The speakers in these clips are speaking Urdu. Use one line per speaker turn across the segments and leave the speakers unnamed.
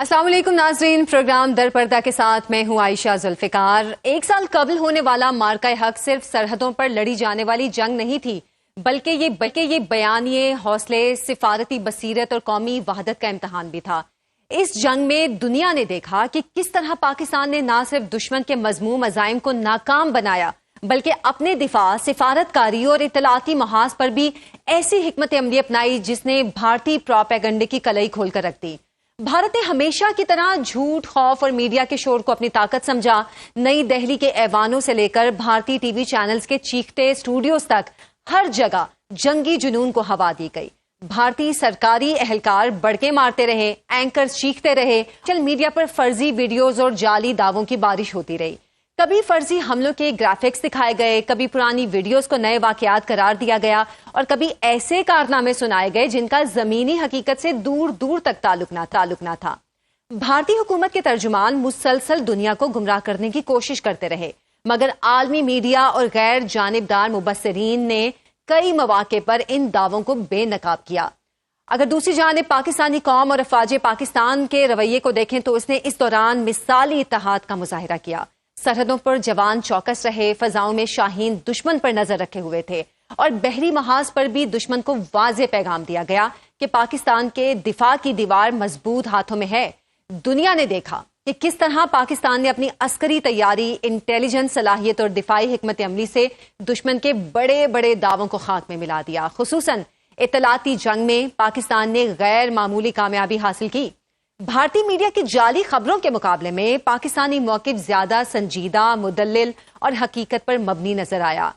السلام علیکم ناظرین، پروگرام در پردہ کے ساتھ میں ہوں عائشہ ذوالفقار۔ 1 سال قبل ہونے والا مارکہ حق صرف سرحدوں پر لڑی جانے والی جنگ نہیں تھی، بلکہ یہ بیانیے، حوصلے، سفارتی بصیرت اور قومی وحدت کا امتحان بھی تھا۔ اس جنگ میں دنیا نے دیکھا کہ کس طرح پاکستان نے نہ صرف دشمن کے مذموم عزائم کو ناکام بنایا، بلکہ اپنے دفاع، سفارت کاری اور اطلاعاتی محاذ پر بھی ایسی حکمت عملی اپنائی جس نے بھارتی پروپیگنڈے کی کلئی کھول کر رکھ دی۔ بھارت نے ہمیشہ کی طرح جھوٹ، خوف اور میڈیا کے شور کو اپنی طاقت سمجھا۔ نئی دہلی کے ایوانوں سے لے کر بھارتی ٹی وی چینلز کے چیختے اسٹوڈیوز تک ہر جگہ جنگی جنون کو ہوا دی گئی۔ بھارتی سرکاری اہلکار بڑکے مارتے رہے، اینکرز چیختے رہے، سوشل میڈیا پر فرضی ویڈیوز اور جعلی دعووں کی بارش ہوتی رہی۔ کبھی فرضی حملوں کے گرافکس دکھائے گئے، کبھی پرانی ویڈیوز کو نئے واقعات قرار دیا گیا، اور کبھی ایسے کارنامے سنائے گئے جن کا زمینی حقیقت سے دور دور تک تعلق نہ تھا۔ بھارتی حکومت کے ترجمان مسلسل دنیا کو گمراہ کرنے کی کوشش کرتے رہے، مگر عالمی میڈیا اور غیر جانبدار مبصرین نے کئی مواقع پر ان دعووں کو بے نقاب کیا۔ اگر دوسری جانب پاکستانی قوم اور افواج پاکستان کے رویے کو دیکھیں تو اس نے اس دوران مثالی اتحاد کا مظاہرہ کیا۔ سرحدوں پر جوان چوکس رہے، فضاؤں میں شاہین دشمن پر نظر رکھے ہوئے تھے، اور بحری محاذ پر بھی دشمن کو واضح پیغام دیا گیا کہ پاکستان کے دفاع کی دیوار مضبوط ہاتھوں میں ہے۔ دنیا نے دیکھا کہ کس طرح پاکستان نے اپنی عسکری تیاری، انٹیلیجنس صلاحیت اور دفاعی حکمت عملی سے دشمن کے بڑے بڑے دعووں کو خاک میں ملا دیا۔ خصوصاً اطلاعاتی جنگ میں پاکستان نے غیر معمولی کامیابی حاصل کی۔ بھارتی میڈیا کی جعلی خبروں کے مقابلے میں پاکستانی موقف زیادہ سنجیدہ، مدلل اور حقیقت پر مبنی نظر آیا۔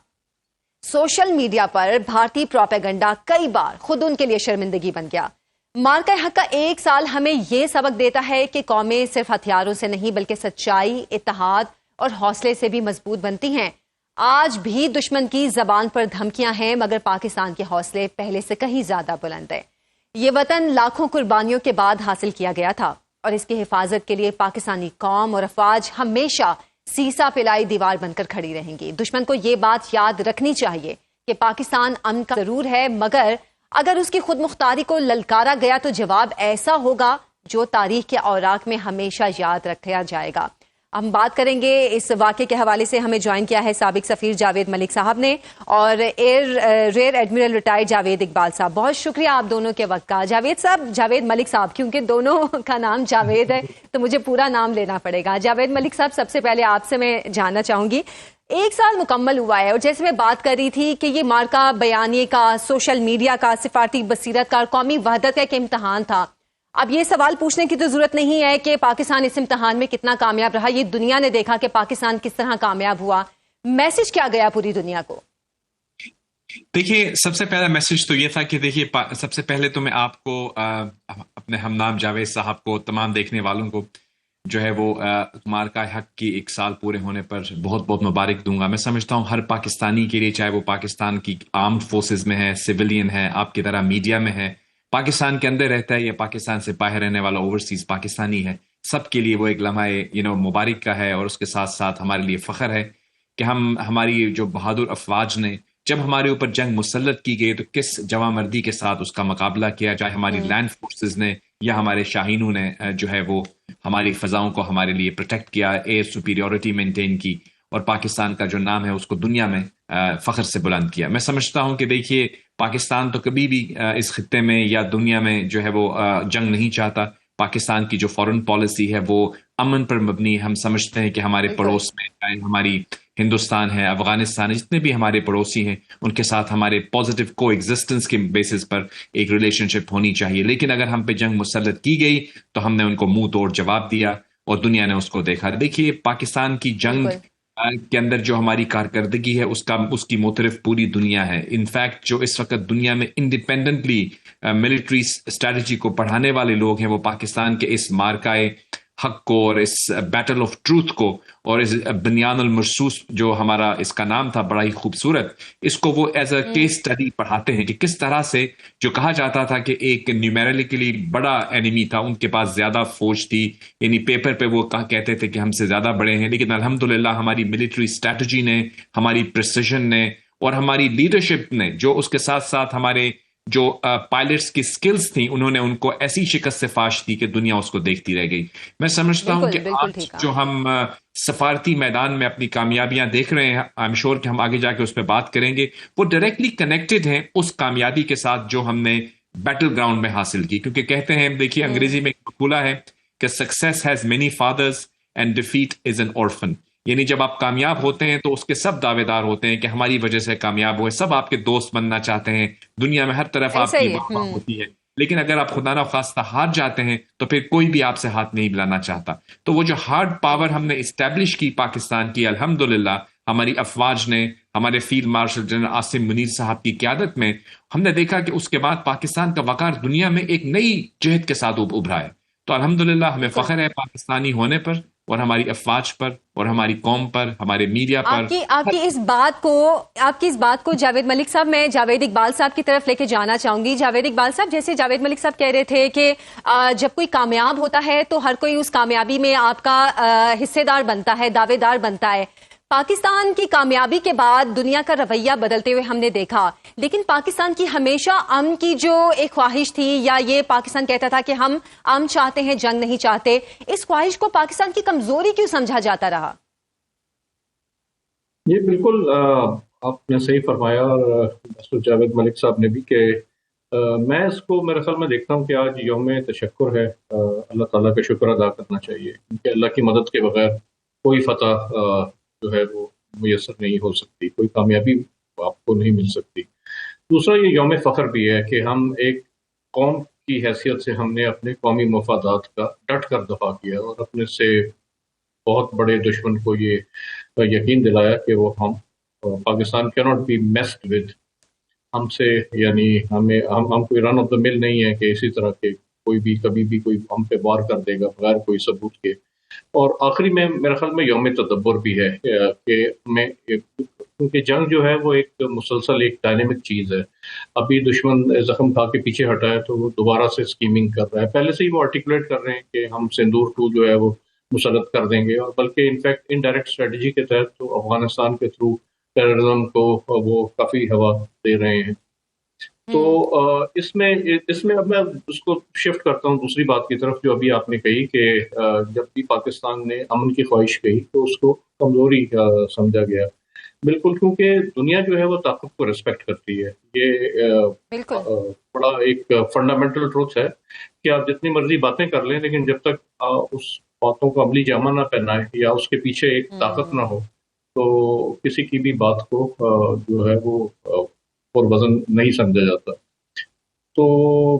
سوشل میڈیا پر بھارتی پروپیگنڈا کئی بار خود ان کے لیے شرمندگی بن گیا۔ مارکہ حق کا 1 سال ہمیں یہ سبق دیتا ہے کہ قومیں صرف ہتھیاروں سے نہیں بلکہ سچائی، اتحاد اور حوصلے سے بھی مضبوط بنتی ہیں۔ آج بھی دشمن کی زبان پر دھمکیاں ہیں، مگر پاکستان کے حوصلے پہلے سے کہیں زیادہ بلند ہیں۔ یہ وطن لاکھوں قربانیوں کے بعد حاصل کیا گیا تھا، اور اس کی حفاظت کے لیے پاکستانی قوم اور افواج ہمیشہ سیسا پلائی دیوار بن کر کھڑی رہیں گی۔ دشمن کو یہ بات یاد رکھنی چاہیے کہ پاکستان امن کا ضرور ہے، مگر اگر اس کی خود مختاری کو للکارا گیا تو جواب ایسا ہوگا جو تاریخ کے اوراق میں ہمیشہ یاد رکھا جائے گا۔ ہم بات کریں گے اس واقعے کے حوالے سے۔ ہمیں جوائن کیا ہے سابق سفیر جاوید ملک صاحب نے اور rear admiral retired Javed Iqbal صاحب۔ بہت شکریہ آپ دونوں کے وقت کا۔ جاوید ملک صاحب، کیونکہ دونوں کا نام جاوید ہے تو مجھے پورا نام لینا پڑے گا۔ جاوید ملک صاحب، سب سے پہلے آپ سے میں جاننا چاہوں گی، 1 سال مکمل ہوا ہے، اور جیسے میں بات کر رہی تھی کہ یہ مارکہ بیانیے کا، سوشل میڈیا کا، سفارتی بصیرت کا اور قومی وحدت کا ایک امتحان تھا۔ اب یہ سوال پوچھنے کی تو ضرورت نہیں ہے کہ پاکستان اس امتحان میں کتنا کامیاب رہا، یہ دنیا نے دیکھا کہ پاکستان کس طرح کامیاب ہوا۔ میسج کیا گیا پوری دنیا کو؟
دیکھیے، سب سے پہلا میسج تو یہ تھا کہ دیکھیے، سب سے پہلے تو میں آپ کو، اپنے ہم نام جاوید صاحب کو، تمام دیکھنے والوں کو جو ہے وہ مارکہ حق کی 1 سال پورے ہونے پر بہت بہت مبارک دوں گا۔ میں سمجھتا ہوں ہر پاکستانی کے لیے، چاہے وہ پاکستان کی آرمڈ فورسز میں ہے، سویلین ہے، آپ کی طرح میڈیا میں ہے، پاکستان کے اندر رہتا ہے یا پاکستان سے باہر رہنے والا اوورسیز پاکستانی ہے، سب کے لیے وہ ایک لمحہ مبارک کا ہے، اور اس کے ساتھ ساتھ ہمارے لیے فخر ہے کہ ہماری جو بہادر افواج نے جب ہمارے اوپر جنگ مسلط کی گئی تو کس جواں مردی کے ساتھ اس کا مقابلہ کیا، چاہے ہماری لینڈ فورسز نے یا ہمارے شاہینوں نے جو ہے وہ ہماری فضاؤں کو ہمارے لیے پروٹیکٹ کیا، ایئر سپیریورٹی مینٹین کی، اور پاکستان کا جو نام ہے اس کو دنیا میں فخر سے بلند کیا۔ میں سمجھتا ہوں کہ دیکھیے، پاکستان تو کبھی بھی اس خطے میں یا دنیا میں جو ہے وہ جنگ نہیں چاہتا۔ پاکستان کی جو فورن پالیسی ہے وہ امن پر مبنی ہے۔ ہم سمجھتے ہیں کہ ہمارے پڑوس میں، چاہے ہماری ہندوستان ہے، افغانستان ہے، جتنے بھی ہمارے پڑوسی ہیں ان کے ساتھ ہمارے پازیٹیو کو ایگزسٹنس کے بیسس پر ایک ریلیشن شپ ہونی چاہیے۔ لیکن اگر ہم پہ جنگ مسلط کی گئی تو ہم نے ان کو منہ توڑ جواب دیا، اور دنیا نے اس کو دیکھا۔ دیکھیے، پاکستان کی جنگ کے اندر جو ہماری کارکردگی ہے اس کی موترف پوری دنیا ہے۔ انفیکٹ جو اس وقت دنیا میں انڈیپینڈنٹلی ملٹری اسٹریٹجی کو پڑھانے والے لوگ ہیں، وہ پاکستان کے اس مارکہ حق کو اور اس بیٹل آف ٹروتھ کو اور اس بنیان المرصوص جو ہمارا اس کا نام تھا بڑا ہی خوبصورت، اس کو وہ ایز اے کیس اسٹڈی پڑھاتے ہیں کہ کس طرح سے جو کہا جاتا تھا کہ ایک نیومیریکلی بڑا اینیمی تھا، ان کے پاس زیادہ فوج تھی، یعنی پیپر پہ وہ کہتے تھے کہ ہم سے زیادہ بڑے ہیں، لیکن الحمدللہ ہماری ملٹری اسٹریٹجی نے، ہماری پریسیژن نے اور ہماری لیڈرشپ نے، جو اس کے ساتھ ساتھ ہمارے جو پائلٹس کی سکلز تھیں انہوں نے ان کو ایسی شکست سے فاش دی کہ دنیا اس کو دیکھتی رہ گئی. میں سمجھتا ہوں کہ آج جو ہم سفارتی میدان میں اپنی کامیابیاں دیکھ رہے ہیں، آئی ایم شیور کہ ہم آگے جا کے اس پہ بات کریں گے، وہ ڈائریکٹلی کنیکٹڈ ہیں اس کامیابی کے ساتھ جو ہم نے بیٹل گراؤنڈ میں حاصل کی. کیونکہ کہتے ہیں، دیکھیے انگریزی میں ایک مقولہ ہے کہ success has many fathers and defeat is an orphan. یعنی جب آپ کامیاب ہوتے ہیں تو اس کے سب دعوے دار ہوتے ہیں کہ ہماری وجہ سے کامیاب ہوئے، سب آپ کے دوست بننا چاہتے ہیں، دنیا میں ہر طرف آپ کی واہ واہ ہوتی ہے. لیکن اگر آپ خدا نخواستہ ہار جاتے ہیں تو پھر کوئی بھی آپ سے ہاتھ نہیں ملانا چاہتا. تو وہ جو ہارڈ پاور ہم نے اسٹیبلش کی پاکستان کی، الحمدللہ ہماری افواج نے، ہمارے field marshal general Asim Munir صاحب کی قیادت میں، ہم نے دیکھا کہ اس کے بعد پاکستان کا وقار دنیا میں ایک نئی جہت کے ساتھ ابھرا ہے. تو الحمدللہ ہمیں فخر ہے پاکستانی ہونے پر، اور ہماری افواج پر، اور ہماری قوم پر، ہمارے میڈیا پر.
آپ کی اس بات کو جاوید ملک صاحب، میں جاوید اقبال صاحب کی طرف لے کے جانا چاہوں گی. جاوید اقبال صاحب، جیسے جاوید ملک صاحب کہہ رہے تھے کہ جب کوئی کامیاب ہوتا ہے تو ہر کوئی اس کامیابی میں آپ کا حصے دار بنتا ہے، دعوے دار بنتا ہے. پاکستان کی کامیابی کے بعد دنیا کا رویہ بدلتے ہوئے ہم نے دیکھا، لیکن پاکستان کی ہمیشہ امن کی جو ایک خواہش تھی، یا یہ پاکستان کہتا تھا کہ ہم امن چاہتے ہیں، جنگ نہیں چاہتے، اس خواہش کو پاکستان کی کمزوری کیوں سمجھا جاتا رہا؟
یہ بالکل آپ نے صحیح فرمایا، اور جاوید ملک صاحب نے بھی، کہ میں اس کو میرے خیال میں دیکھتا ہوں کہ آج یوم تشکر ہے. اللہ تعالیٰ کا شکر ادا کرنا چاہیے، کیونکہ اللہ کی مدد کے بغیر کوئی فتح جو ہے وہ میسر نہیں ہو سکتی، کوئی کامیابی آپ کو نہیں مل سکتی. دوسرا یہ یوم فخر بھی ہے کہ ہم ایک قوم کی حیثیت سے ہم نے اپنے قومی مفادات کا ڈٹ کر دفاع کیا، اور اپنے سے بہت بڑے دشمن کو یہ یقین دلایا کہ وہ ہم Pakistan cannot be messed with. ہم سے، یعنی ہم کوئی رن آف دا مل نہیں ہے کہ اسی طرح کے کوئی بھی کبھی بھی کوئی ہم پہ وار کر دے گا بغیر کوئی ثبوت کے. اور آخری میں میرے خیال میں یوم تدبر بھی ہے، کہ میں کیونکہ جنگ جو ہے وہ ایک مسلسل ایک ڈائنامک چیز ہے. ابھی دشمن زخم کھا کے پیچھے ہٹا ہے تو وہ دوبارہ سے اسکیمنگ کر رہا ہے. پہلے سے ہی وہ آرٹیکولیٹ کر رہے ہیں کہ ہم سندور 2 جو ہے وہ مسلط کر دیں گے، اور بلکہ انفیکٹ انڈائریکٹ اسٹریٹجی کے تحت تو افغانستان کے تھرو ٹیررزم کو وہ کافی ہوا دے رہے ہیں. تو اس میں اب میں اس کو شفٹ کرتا ہوں دوسری بات کی طرف، جو ابھی آپ نے کہی کہ جب بھی پاکستان نے امن کی خواہش کہی تو اس کو کمزوری سمجھا گیا. بالکل، کیونکہ دنیا جو ہے وہ طاقت کو ریسپیکٹ کرتی ہے. یہ بڑا ایک فنڈامنٹل ٹروتھ ہے کہ آپ جتنی مرضی باتیں کر لیں، لیکن جب تک اس باتوں کو عملی جامہ نہ پہنائے یا اس کے پیچھے ایک طاقت نہ ہو، تو کسی کی بھی بات کو جو ہے وہ اور وزن نہیں سمجھا جاتا. تو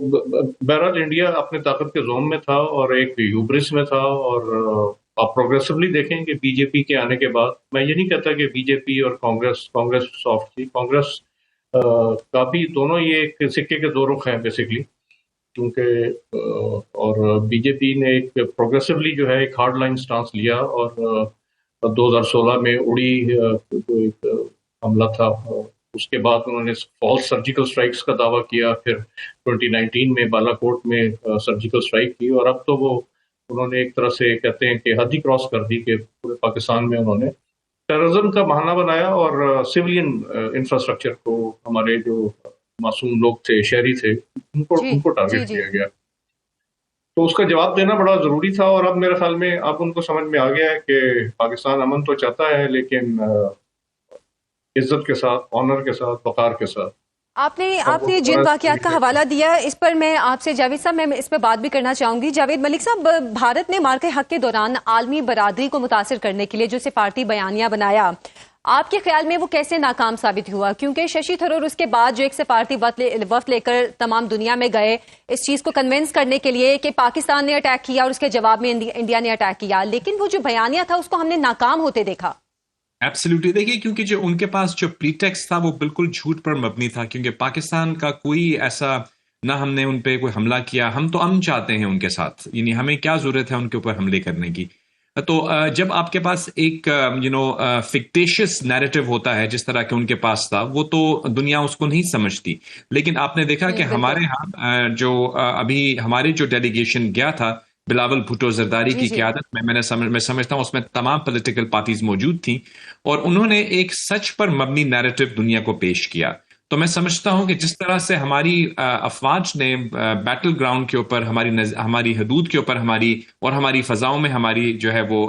بہرحال انڈیا اپنے طاقت کے زوم میں تھا اور ایک ہیوبرس میں تھا. اور آپ پروگریسولی دیکھیں کہ بی جے پی کے آنے کے بعد، میں یہ نہیں کہتا کہ بی جے پی اور کانگریس سافٹ تھی، کانگریس کا بھی دونوں یہ ایک سکے کے دو رخ ہیں بیسیکلی. کیونکہ اور بی جے پی نے ایک پروگریسولی جو ہے ایک ہارڈ لائن سٹانس لیا، اور 2016 میں اڑی جو ایک حملہ تھا، اس کے بعد انہوں نے فالس سرجیکل سٹرائکس کا دعویٰ کیا. پھر 2019 میں بالا کوٹ میں سرجیکل سٹرائک کی، اور اب تو وہ انہوں نے ایک طرح سے کہتے ہیں کہ حد ہی کراس کر دی، کہ پورے پاکستان میں انہوں نے ٹیررزم کا بہانہ بنایا، اور سولین انفراسٹرکچر کو، ہمارے جو معصوم لوگ تھے، شہری تھے، ان کو ٹارگیٹ کیا گیا. تو اس کا جواب دینا بڑا ضروری تھا. اور اب میرے خیال میں اب ان کو سمجھ میں آ گیا ہے کہ پاکستان امن تو چاہتا ہے، لیکن عزت کے ساتھ، آنر کے ساتھ، وقار کے ساتھ. آپ
نے جن واقعات کا حوالہ دیا، اس پر میں آپ سے جاوید صاحب، میں اس پہ بات بھی کرنا چاہوں گی. جاوید ملک صاحب، بھارت نے مارکے حق کے دوران عالمی برادری کو متاثر کرنے کے لیے جو سفارتی بیانیہ بنایا، آپ کے خیال میں وہ کیسے ناکام ثابت ہوا؟ کیونکہ ششی تھرور اس کے بعد جو ایک سفارتی وفد لے کر تمام دنیا میں گئے اس چیز کو کنونس کرنے کے لیے کہ پاکستان نے اٹیک کیا اور اس کے جواب میں انڈیا نے اٹیک کیا، لیکن وہ جو بیانیہ تھا اس کو ہم نے ناکام ہوتے دیکھا.
ایبسلیوٹلی. دیکھیے، کیونکہ جو ان کے پاس جو پریٹیکسٹ تھا وہ بالکل جھوٹ پر مبنی تھا، کیونکہ پاکستان کا کوئی ایسا نہ ہم نے ان پہ کوئی حملہ کیا، ہم تو امن چاہتے ہیں ان کے ساتھ، یعنی ہمیں کیا ضرورت ہے ان کے اوپر حملے کرنے کی. تو جب آپ کے پاس ایک فکٹیشس نیریٹو ہوتا ہے جس طرح کہ ان کے پاس تھا، وہ تو دنیا اس کو نہیں سمجھتی. لیکن آپ نے دیکھا کہ ہمارے ہاں جو ابھی ہمارے جو ڈیلیگیشن گیا تھا بلاول بھٹو زرداری کی قیادت میں، میں سمجھتا ہوں اس میں تمام پولیٹیکل پارٹیز موجود تھیں، اور انہوں نے ایک سچ پر مبنی نیریٹو دنیا کو پیش کیا. تو میں سمجھتا ہوں کہ جس طرح سے ہماری افواج نے بیٹل گراؤنڈ کے اوپر ہماری حدود کے اوپر ہماری فضاؤں میں ہماری جو ہے وہ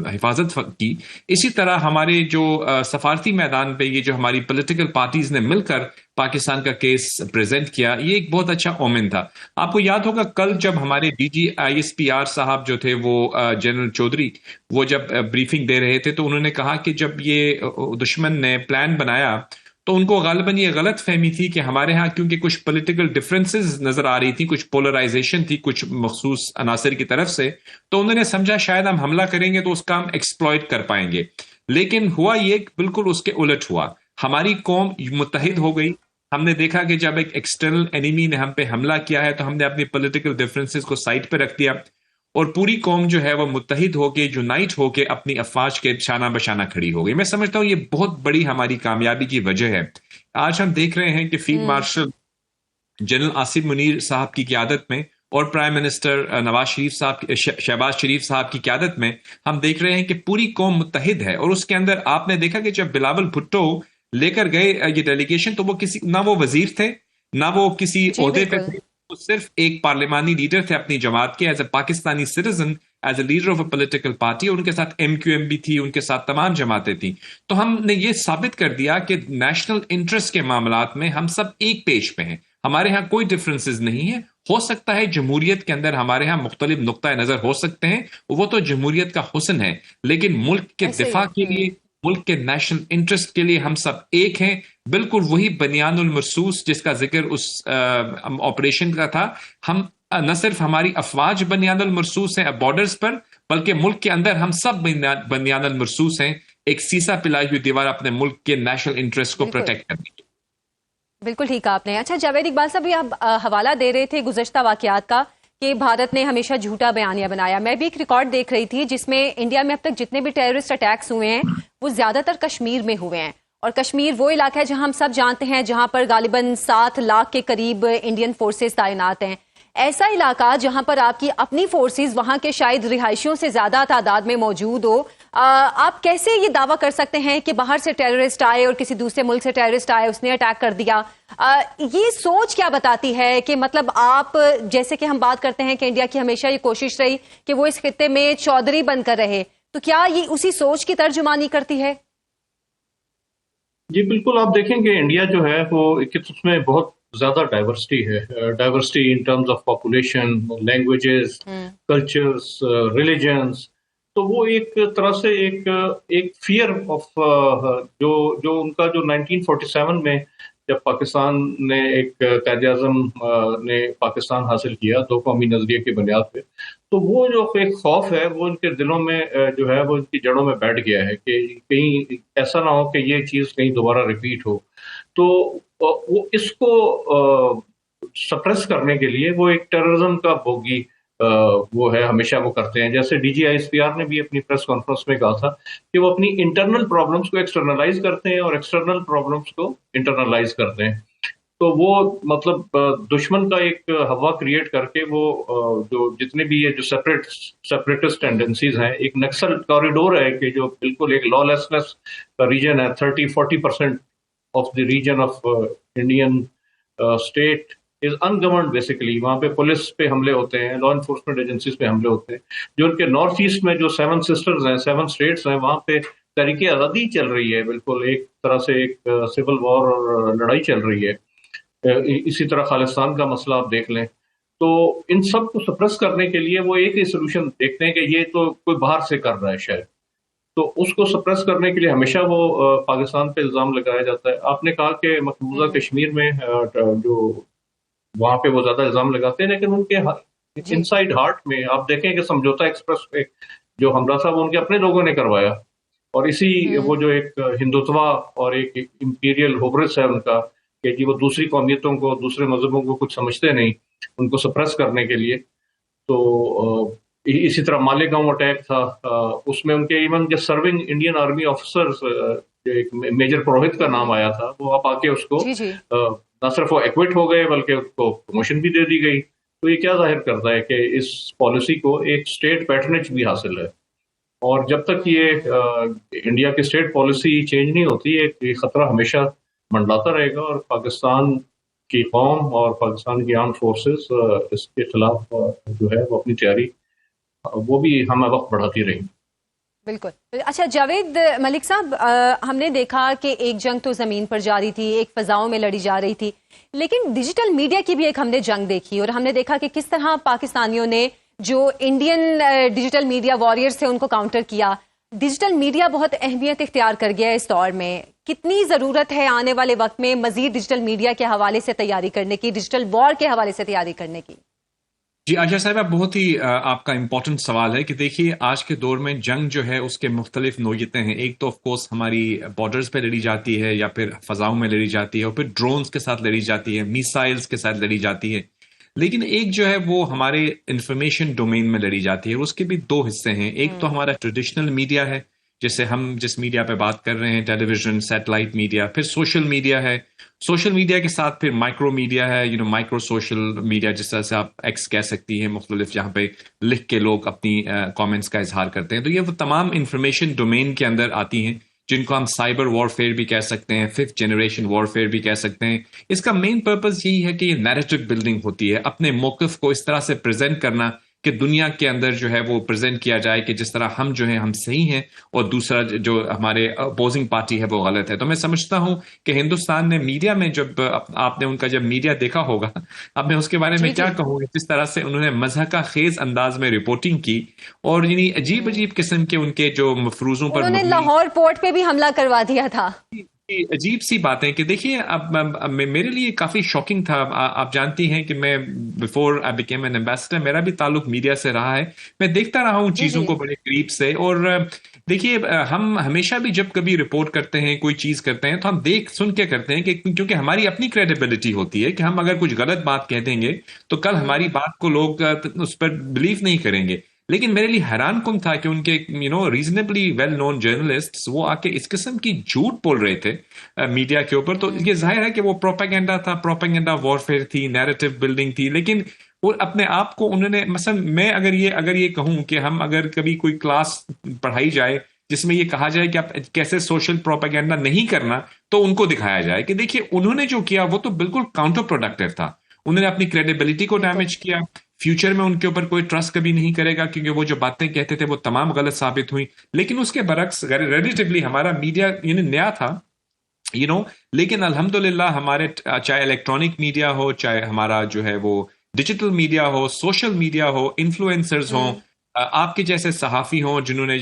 حفاظت کی، اسی طرح ہمارے جو سفارتی میدان پہ یہ جو ہماری پولیٹیکل پارٹیز نے مل کر پاکستان کا کیس پریزنٹ کیا، یہ ایک بہت اچھا اومن تھا. آپ کو یاد ہوگا کل جب ہمارے D G I S P R صاحب جو تھے وہ جنرل چودھری وہ جب بریفنگ دے رہے تھے تو انہوں نے کہا کہ جب یہ دشمن نے پلان بنایا تو ان کو غالباً یہ غلط فہمی تھی کہ ہمارے ہاں کیونکہ کچھ پولیٹیکل ڈفرینسز نظر آ رہی تھی، کچھ پولرائزیشن تھی کچھ مخصوص عناصر کی طرف سے، تو انہوں نے سمجھا شاید ہم حملہ کریں گے تو اس کا ہم ایکسپلوئٹ کر پائیں گے. لیکن ہوا یہ بالکل اس کے الٹ ہوا. ہماری قوم متحد ہو گئی. ہم نے دیکھا کہ جب ایک ایکسٹرنل اینیمی نے ہم پہ حملہ کیا ہے تو ہم نے اپنی پولیٹیکل ڈفرینسز کو سائڈ پہ رکھ دیا اور پوری قوم جو ہے وہ متحد ہو کے یونائٹ ہو کے اپنی افواج کے شانہ بشانہ کھڑی ہو گئی. میں سمجھتا ہوں یہ بہت بڑی ہماری کامیابی کی وجہ ہے. آج ہم دیکھ رہے ہیں کہ field marshal general Asif Munir صاحب کی قیادت میں اور پرائم منسٹر شہباز شریف صاحب کی قیادت میں ہم دیکھ رہے ہیں کہ پوری قوم متحد ہے. اور اس کے اندر آپ نے دیکھا کہ جب بلاول بھٹو لے کر گئے یہ ڈیلیگیشن تو وہ نہ وہ وزیر تھے نہ وہ کسی عہدے پہ تھے، وہ صرف ایک پارلیمانی لیڈر تھے اپنی جماعت کے، as a Pakistani citizen, as a leader of a political party. اور ان کے ساتھ ایم کیو ایم بھی تھی، ان کے ساتھ تمام جماعتیں تھیں. تو ہم نے یہ ثابت کر دیا کہ نیشنل انٹرسٹ کے معاملات میں ہم سب ایک پیج پہ ہیں. ہمارے ہاں کوئی ڈفرینسز نہیں ہے. ہو سکتا ہے جمہوریت کے اندر ہمارے ہاں مختلف نقطۂ نظر ہو سکتے ہیں، وہ تو جمہوریت کا حسن ہے، لیکن ملک کے دفاع کے لیے، ملک کے نیشنل انٹرسٹ کے لیے ہم سب ایک ہیں. بالکل وہی بنیان المرصوص جس کا ذکر اس آپریشن کا تھا. ہم نہ صرف ہماری افواج بنیان المرصوص ہیں بارڈرز پر، بلکہ ملک کے اندر ہم سب بنیان المرصوص ہیں ایک سیسا پلائی ہوئی دیوار اپنے ملک کے نیشنل انٹرسٹ کو پروٹیکٹ کرنے کی.
بالکل ٹھیک آپ نے. اچھا جاوید اقبال صاحب، آپ حوالہ دے رہے تھے گزشتہ واقعات کا کہ بھارت نے ہمیشہ جھوٹا بیانیہ بنایا. میں بھی ایک ریکارڈ دیکھ رہی تھی جس میں انڈیا میں اب تک جتنے بھی ٹیررسٹ اٹیکس ہوئے ہیں وہ زیادہ تر کشمیر میں ہوئے ہیں. اور کشمیر وہ علاقہ ہے جہاں ہم سب جانتے ہیں جہاں پر غالباً 7 لاکھ کے قریب انڈین فورسز تعینات ہیں. ایسا علاقہ جہاں پر آپ کی اپنی فورسز وہاں کے شاید رہائشیوں سے زیادہ تعداد میں موجود ہو، آپ کیسے یہ دعویٰ کر سکتے ہیں کہ باہر سے ٹیررسٹ آئے اور کسی دوسرے ملک سے ٹیررسٹ آئے اس نے اٹیک کر دیا؟ یہ سوچ کیا بتاتی ہے کہ مطلب آپ جیسے کہ ہم بات کرتے ہیں کہ انڈیا کی ہمیشہ یہ کوشش رہی کہ وہ اس خطے میں چودھری بن کر رہے، تو کیا یہ اسی سوچ کی ترجمانی کرتی ہے؟
جی بالکل. آپ دیکھیں کہ انڈیا جو ہے وہ اس میں بہت زیادہ ڈائیورسٹی ہے. Diversity in terms of population, languages, cultures, religions. تو وہ ایک طرح سے ایک فیئر آف جو ان کا جو 1947 میں جب پاکستان نے ایک قائد اعظم نے پاکستان حاصل کیا 2 قومی نظریے کی بنیاد پہ، تو وہ جو ایک خوف ہے وہ ان کے دلوں میں جو ہے وہ ان کی جڑوں میں بیٹھ گیا ہے کہ کہیں ایسا نہ ہو کہ یہ چیز کہیں دوبارہ ریپیٹ ہو. تو وہ اس کو سپریس کرنے کے لیے وہ ایک ٹیررزم کا بوگی وہ ہے ہمیشہ وہ کرتے ہیں. جیسے D G I S P R نے بھی اپنی پریس کانفرنس میں کہا تھا کہ وہ اپنی انٹرنل پرابلمس کو ایکسٹرنلائز کرتے ہیں اور ایکسٹرنل پرابلمس کو انٹرنلائز کرتے ہیں. تو وہ مطلب دشمن کا ایک ہوا کریٹ کر کے وہ جو جتنے بھی یہ جو سیپریٹسٹ ٹینڈنسیز ہیں، ایک نکسل کوریڈور ہے کہ جو بالکل ایک لا لیسنس کا ریجن ہے. 30-40% of the region of Indian state is ungoverned basically. وہاں پہ پولیس پہ حملے ہوتے ہیں، لا انفورسمنٹ ایجنسیز پہ حملے ہوتے ہیں. جو ان کے نارتھ ایسٹ میں جو 7 سسٹرز ہیں، 7 اسٹیٹس ہیں، وہاں پہ تحریک آزادی چل رہی ہے. بالکل ایک طرح سے ایک سول وار اور لڑائی چل رہی ہے. اسی طرح خالصتان کا مسئلہ آپ دیکھ لیں. تو ان سب کو سپریس کرنے کے لیے وہ ایک ہی سولوشن دیکھتے ہیں کہ یہ تو کوئی باہر سے کر رہا ہے شاید. تو اس کو سپریس کرنے کے لیے ہمیشہ وہ پاکستان پہ الزام لگایا جاتا ہے. آپ نے کہا کہ مقبوضہ کشمیر میں جو وہاں پہ وہ زیادہ الزام لگاتے ہیں، لیکن ان کے انسائڈ ہارٹ میں آپ دیکھیں کہ سمجھوتا ایکسپریس پہ جو حملہ تھا وہ ان کے اپنے لوگوں نے کروایا. اور اسی وہ جو ایک ہندوتوا اور ایک امپیریل ہوبرس ہے ان کا کہ جی وہ دوسری قومیتوں کو، دوسرے مذہبوں کو کچھ سمجھتے نہیں، ان کو سپریس کرنے کے لیے. تو اسی طرح مالیگاؤں اٹیک تھا، اس میں ان کے ایون جو سرونگ انڈین آرمی آفیسرز ایک میجر پروہت کا نام آیا تھا، وہ آپ آ کے اس کو نہ صرف وہ ایکوٹ ہو گئے بلکہ اس کو پروموشن بھی دے دی گئی. تو یہ کیا ظاہر کرتا ہے کہ اس پالیسی کو ایک اسٹیٹ پیٹرنیج بھی حاصل ہے. اور جب تک یہ انڈیا کی اسٹیٹ پالیسی چینج نہیں ہوتی، ایک خطرہ ہمیشہ منڈلاتا رہے گا، اور پاکستان کی قوم اور پاکستان کی آرم فورسز اس کے خلاف جو ہے وہ اپنی تیاری وہ بھی ہمہ وقت بڑھاتی رہی.
بالکل. اچھا جاوید ملک صاحب، ہم نے دیکھا کہ ایک جنگ تو زمین پر جاری تھی، ایک فضاؤں میں لڑی جا رہی تھی، لیکن ڈیجیٹل میڈیا کی بھی ایک ہم نے جنگ دیکھی، اور ہم نے دیکھا کہ کس طرح پاکستانیوں نے جو انڈین ڈیجیٹل میڈیا وارئرز تھے ان کو کاؤنٹر کیا. ڈیجیٹل میڈیا بہت اہمیت اختیار کر گیا ہے اس دور میں. کتنی ضرورت ہے آنے والے وقت میں مزید ڈیجیٹل میڈیا کے حوالے سے تیاری کرنے کی، ڈیجیٹل وار کے حوالے سے تیاری کرنے کی؟
جی عائشہ صاحبہ، بہت ہی آپ کا امپورٹنٹ سوال ہے کہ دیکھیے آج کے دور میں جنگ جو ہے اس کے مختلف نوعیتیں ہیں. ایک تو آف کورس ہماری بارڈرز پہ لڑی جاتی ہے یا پھر فضاؤں میں لڑی جاتی ہے، اور پھر ڈرونز کے ساتھ لڑی جاتی ہے، میسائلز کے ساتھ لڑی جاتی ہے. لیکن ایک جو ہے وہ ہمارے انفارمیشن ڈومین میں لڑی جاتی ہے. اس کے بھی دو حصے ہیں. ایک تو ہمارا ٹریڈیشنل میڈیا ہے، جیسے ہم جس میڈیا پہ بات کر رہے ہیں، ٹیلی ویژن، سیٹلائٹ میڈیا. پھر سوشل میڈیا ہے. سوشل میڈیا کے ساتھ پھر مائکرو میڈیا ہے، مائکرو سوشل میڈیا جس طرح سے آپ ایکس کہہ سکتی ہیں، مختلف جہاں پہ لکھ کے لوگ اپنی کامنٹس کا اظہار کرتے ہیں. تو یہ وہ تمام انفارمیشن ڈومین کے اندر آتی ہیں جن کو ہم سائبر وارفیئر بھی کہہ سکتے ہیں، ففتھ جنریشن وارفیئر بھی کہہ سکتے ہیں. اس کا مین پرپز یہی ہے کہ یہ نیریٹو بلڈنگ ہوتی ہے، اپنے موقف کو اس طرح سے پریزنٹ کرنا کہ دنیا کے اندر جو ہے وہ پریزنٹ کیا جائے کہ جس طرح ہم جو ہیں ہم صحیح ہیں اور دوسرا جو ہمارے اپوزنگ پارٹی ہے وہ غلط ہے. تو میں سمجھتا ہوں کہ ہندوستان نے میڈیا میں جب آپ نے ان کا جب میڈیا دیکھا ہوگا، اب میں اس کے بارے میں کیا کہوں، جس طرح سے انہوں نے مضحکہ خیز انداز میں رپورٹنگ کی، اور عجیب عجیب قسم کے ان کے جو مفروضوں پر
انہوں نے لاہور پورٹ پہ بھی حملہ کروا دیا تھا.
عجیب سی باتیں کہ دیکھیے اب میرے لیے کافی شاکنگ تھا. آپ جانتی ہیں کہ میں before I became an ambassador میرا بھی تعلق میڈیا سے رہا ہے. میں دیکھتا رہا ہوں چیزوں کو بڑے قریب سے. اور دیکھیے ہم ہمیشہ بھی جب کبھی رپورٹ کرتے ہیں، کوئی چیز کرتے ہیں، تو ہم دیکھ سن کے کرتے ہیں کہ کیونکہ ہماری اپنی کریڈیبلٹی ہوتی ہے کہ ہم اگر کچھ غلط بات کہہ دیں گے تو کل ہماری بات کو لوگ اس پر بلیو نہیں کریں گے. لیکن میرے لیے حیران کن تھا کہ ان کے ریزنیبلی ویل نون جرنلسٹ وہ آ کے اس قسم کی جھوٹ بول رہے تھے میڈیا کے اوپر. تو یہ ظاہر ہے کہ وہ پروپیگنڈا تھا، پروپیگنڈا وارفیئر تھی، نیریٹو بلڈنگ تھی. لیکن وہ اپنے آپ کو انہوں نے مثلا میں اگر یہ کہوں کہ ہم اگر کبھی کوئی کلاس پڑھائی جائے جس میں یہ کہا جائے کہ آپ کیسے سوشل پروپیگنڈا نہیں کرنا، تو ان کو دکھایا جائے کہ دیکھیے انہوں نے جو کیا وہ تو بالکل کاؤنٹر پروڈکٹیو تھا. انہوں نے اپنی کریڈیبلٹی کو ڈیمیج کیا. فیوچر میں ان کے اوپر کوئی ٹرسٹ کبھی نہیں کرے گا کیونکہ وہ جو باتیں کہتے تھے وہ تمام غلط ثابت ہوئی. لیکن اس کے برعکس ریلیٹیولی ہمارا میڈیا نیا تھا لیکن الحمدللہ ہمارے چاہے الیکٹرانک میڈیا ہو، چاہے ہمارا جو ہے وہ ڈیجیٹل میڈیا ہو، سوشل میڈیا ہو، انفلوئنسرز ہوں، آپ کے جیسے صحافی ہوں جنہوں نے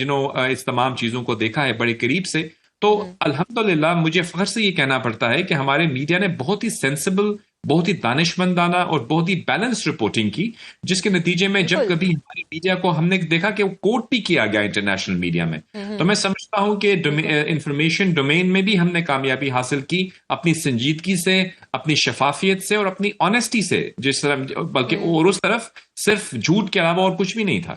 اس تمام چیزوں کو دیکھا ہے بڑے قریب سے، تو الحمدللہ مجھے فخر سے یہ کہنا پڑتا ہے کہ ہمارے میڈیا نے بہت ہی سینسیبل، بہت ہی دانشمندانہ اور بہت ہی بیلنس رپورٹنگ کی، جس کے نتیجے میں جب کبھی ہماری میڈیا کو ہم نے دیکھا کہ وہ کوٹ بھی کیا گیا انٹرنیشنل میڈیا میں. تو میں سمجھتا ہوں کہ انفارمیشن ڈومین میں بھی ہم نے کامیابی حاصل کی اپنی سنجیدگی سے، اپنی شفافیت سے اور اپنی آنیسٹی سے، جس طرح بلکہ اور اس طرف صرف جھوٹ کے علاوہ اور کچھ بھی نہیں تھا.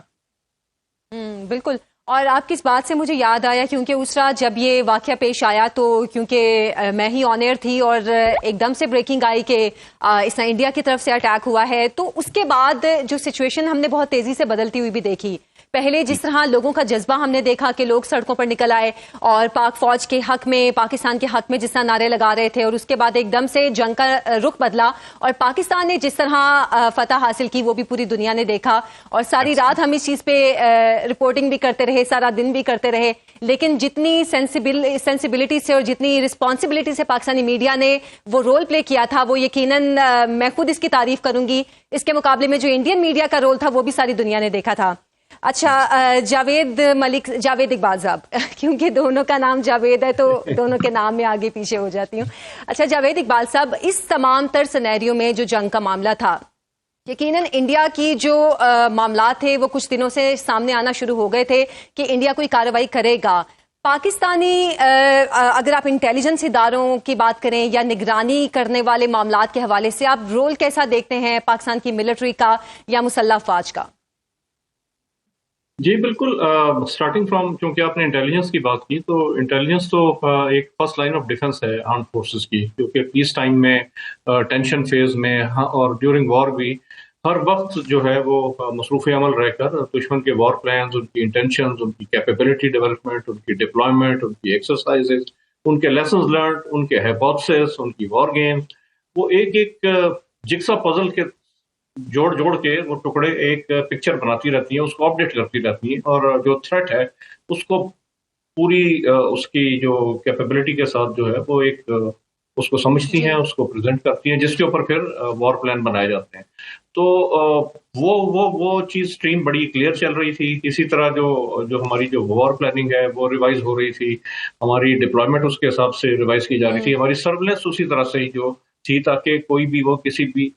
بالکل. اور آپ کی اس بات سے مجھے یاد آیا کیونکہ اس رات جب یہ واقعہ پیش آیا تو کیونکہ میں ہی آن ایئر تھی اور ایک دم سے بریکنگ آئی کہ اس طرح انڈیا کی طرف سے اٹیک ہوا ہے، تو اس کے بعد جو سچویشن ہم نے بہت تیزی سے بدلتی ہوئی بھی دیکھی. پہلے جس طرح لوگوں کا جذبہ ہم نے دیکھا کہ لوگ سڑکوں پر نکل آئے اور پاک فوج کے حق میں، پاکستان کے حق میں جس طرح نعرے لگا رہے تھے، اور اس کے بعد ایک دم سے جنگ کا رخ بدلا اور پاکستان نے جس طرح فتح حاصل کی وہ بھی پوری دنیا نے دیکھا. اور ساری رات ہم اس چیز پہ رپورٹنگ بھی کرتے رہے، سارا دن بھی کرتے رہے. لیکن جتنی سینسیبلٹی سے اور جتنی رسپانسبلٹی سے پاکستانی میڈیا نے وہ رول پلے کیا تھا، وہ یقیناً میں خود اس کی تعریف کروں گی. اس کے مقابلے میں جو انڈین میڈیا کا رول تھا وہ بھی ساری دنیا نے دیکھا تھا. اچھا جاوید اقبال صاحب، کیونکہ دونوں کا نام جاوید ہے تو دونوں کے نام میں آگے پیچھے ہو جاتی ہوں. اچھا جاوید اقبال صاحب، اس تمام تر سینیریو میں جو جنگ کا معاملہ تھا، یقیناً انڈیا کی جو معاملات تھے وہ کچھ دنوں سے سامنے آنا شروع ہو گئے تھے کہ انڈیا کوئی کارروائی کرے گا. پاکستانی اگر آپ انٹیلیجنس اداروں کی بات کریں یا نگرانی کرنے والے معاملات کے حوالے سے آپ رول کیسا دیکھتے ہیں پاکستان کی ملٹری کا یا مسلح افواج کا؟
جی بالکل. اسٹارٹنگ فرام، چونکہ آپ نے انٹیلیجنس کی بات کی، تو انٹیلیجنس تو ایک فرسٹ لائن آف ڈیفنس ہے آرم فورسز کی، کیونکہ پیس ٹائم میں، ٹینشن فیز میں اور ڈیورنگ وار بھی ہر وقت جو ہے وہ مصروف عمل رہ کر دشمن کے وار پلانز، ان کی انٹینشنز، ان کی کیپیبلٹی ڈیولپمنٹ، ان کی ڈپلائمنٹ، ان کی ایکسرسائزز ان کے لیسنز لرنڈ، ان کے ہائپوتھسس، ان کی وار گیمز، وہ ایک ایک جگسا پزل کے جوڑ کے وہ ٹکڑے ایک پکچر بناتی رہتی ہیں، اس کو اپڈیٹ کرتی رہتی ہیں، اور جو تھریٹ ہے اس کو پوری اس کی جو کیپیبلٹی کے ساتھ جو ہے وہ ایک اس کو سمجھتی ہیں، اس کو پریزنٹ کرتی ہیں، جس کے اوپر پھر وار پلان بنائے جاتے ہیں. تو وہ چیز اسٹریم بڑی کلیئر چل رہی تھی. اسی طرح جو ہماری جو وار پلاننگ ہے وہ ریوائز ہو رہی تھی، ہماری ڈپلائمنٹ اس کے حساب سے ریوائز کی جا رہی تھی، ہماری سرویلنس اسی طرح سے جو تھی تاکہ کوئی بھی وہ کسی بھی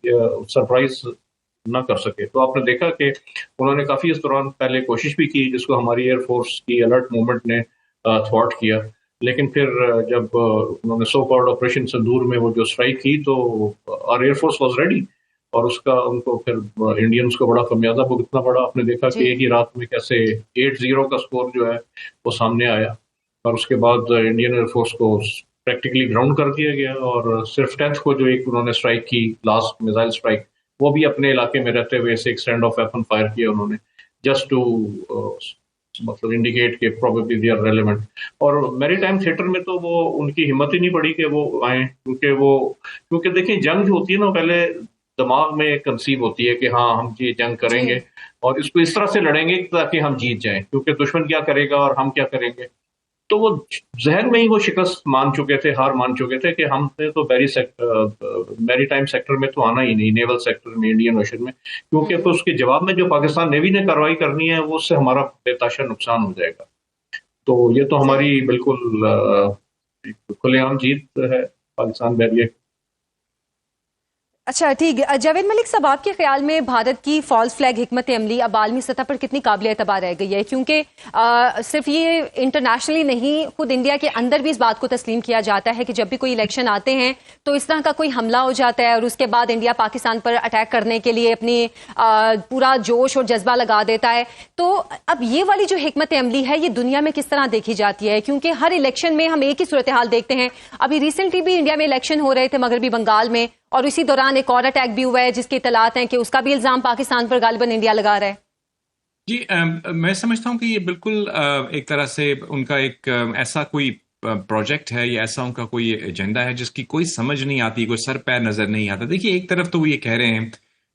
سرپرائز نہ کر سکے. تو آپ نے دیکھا کہ انہوں نے کافی اس دوران پہلے کوشش بھی کی، جس کو ہماری ایئر فورس کی الرٹ موومنٹ نے تھوارٹ کیا، لیکن پھر جب انہوں نے سو کالڈ آپریشن سندور میں وہ جو اسٹرائک کی تو اور ایئر فورس واز ریڈی، اور اس کا ان کو پھر انڈینز کو بڑا خمیازہ بھگتنا پڑا. آپ نے دیکھا کہ ایک ہی رات میں کیسے 8-0 کا سکور جو ہے وہ سامنے آیا، اور اس کے بعد انڈین ایئر فورس کو پریکٹیکلی گراؤنڈ کر دیا گیا، اور صرف 10th کو جو ایک انہوں نے اسٹرائک کی، لاسٹ میزائل اسٹرائک، وہ بھی اپنے علاقے میں رہتے ہوئے ایک اسٹینڈ آف ویپن فائر کیا انہوں نے، جسٹ ٹو مطلب انڈیکیٹ کہ پروبیبلی دے آر ریلیونٹ. اور میری ٹائم تھیٹر میں تو وہ ان کی ہمت ہی نہیں پڑی کہ وہ آئیں، کیونکہ دیکھیں جنگ جو ہوتی ہے نا پہلے دماغ میں کنسیو ہوتی ہے کہ ہاں ہم یہ جنگ کریں گے اور اس کو اس طرح سے لڑیں گے تاکہ ہم جیت جائیں، کیونکہ دشمن کیا کرے گا اور ہم کیا کریں گے. تو وہ ذہن میں ہی وہ شکست مان چکے تھے، ہار مان چکے تھے کہ ہم نے تو میری ٹائم سیکٹر میں تو آنا ہی نہیں، نیول سیکٹر میں، انڈین اوشن میں، کیونکہ پھر اس کے جواب میں جو پاکستان نیوی نے کارروائی کرنی ہے وہ اس سے ہمارا بے تحاشا نقصان ہو جائے گا. تو یہ تو ہماری بالکل کھلے عام جیت ہے پاکستان بحریہ.
اچھا ٹھیک ہے جاوید ملک صاحب، آپ کے خیال میں بھارت کی فالس فلیگ حکمت عملی اب عالمی سطح پر کتنی قابل اعتبار رہ گئی ہے؟ کیونکہ صرف یہ انٹرنیشنلی نہیں، خود انڈیا کے اندر بھی اس بات کو تسلیم کیا جاتا ہے کہ جب بھی کوئی الیکشن آتے ہیں تو اس طرح کا کوئی حملہ ہو جاتا ہے اور اس کے بعد انڈیا پاکستان پر اٹیک کرنے کے لیے اپنی پورا جوش اور جذبہ لگا دیتا ہے. تو اب یہ والی جو حکمت عملی ہے یہ دنیا میں کس طرح دیکھی جاتی ہے؟ کیونکہ ہر الیکشن میں ہم ایک ہی صورتحال دیکھتے ہیں. ابھی ریسنٹلی بھی انڈیا میں الیکشن ہو رہے تھے مغربی بنگال میں، اور اسی دوران ایک اور اٹیک بھی ہوا ہے جس کی اطلاعات ہیں کہ اس کا بھی الزام پاکستان پر غالباً انڈیا لگا رہا ہے.
جی میں سمجھتا ہوں کہ یہ بالکل ایک طرح سے ان کا ایک ایسا کوئی پروجیکٹ ہے یا ایسا ان کا کوئی ایجنڈا ہے جس کی کوئی سمجھ نہیں آتی، کوئی سر پیر نظر نہیں آتا. دیکھیے ایک طرف تو وہ یہ کہہ رہے ہیں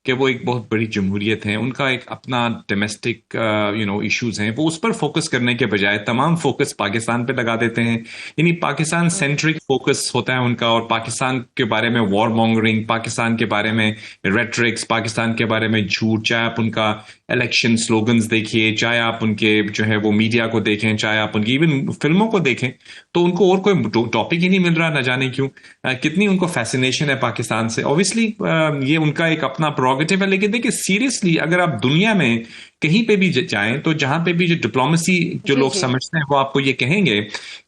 کہ وہ ایک بہت بڑی جمہوریت ہے، ان کا ایک اپنا ڈومیسٹک ایشوز ہیں، وہ اس پر فوکس کرنے کے بجائے تمام فوکس پاکستان پہ لگا دیتے ہیں. یعنی پاکستان سینٹرک فوکس ہوتا ہے ان کا، اور پاکستان کے بارے میں وار مونگرنگ، پاکستان کے بارے میں ریٹرکس، پاکستان کے بارے میں جھوٹ، چاہے آپ ان کا الیکشن سلوگنز دیکھیے، چاہے آپ ان کے جو ہے وہ میڈیا کو دیکھیں، چاہے آپ ان کی ایون فلموں کو دیکھیں، تو ان کو اور کوئی ٹاپک ہی نہیں مل رہا، نہ جانے کیوں. کتنی ان کو فیسینیشن ہے پاکستان سے. اوبیسلی یہ ان کا ایک اپنا پروگیٹو ہے، لیکن دیکھیے سیریسلی اگر آپ دنیا میں کہیں پہ بھی جائیں تو جہاں پہ بھی جو ڈپلومیسی جو لوگ سمجھتے ہیں وہ آپ کو یہ کہیں گے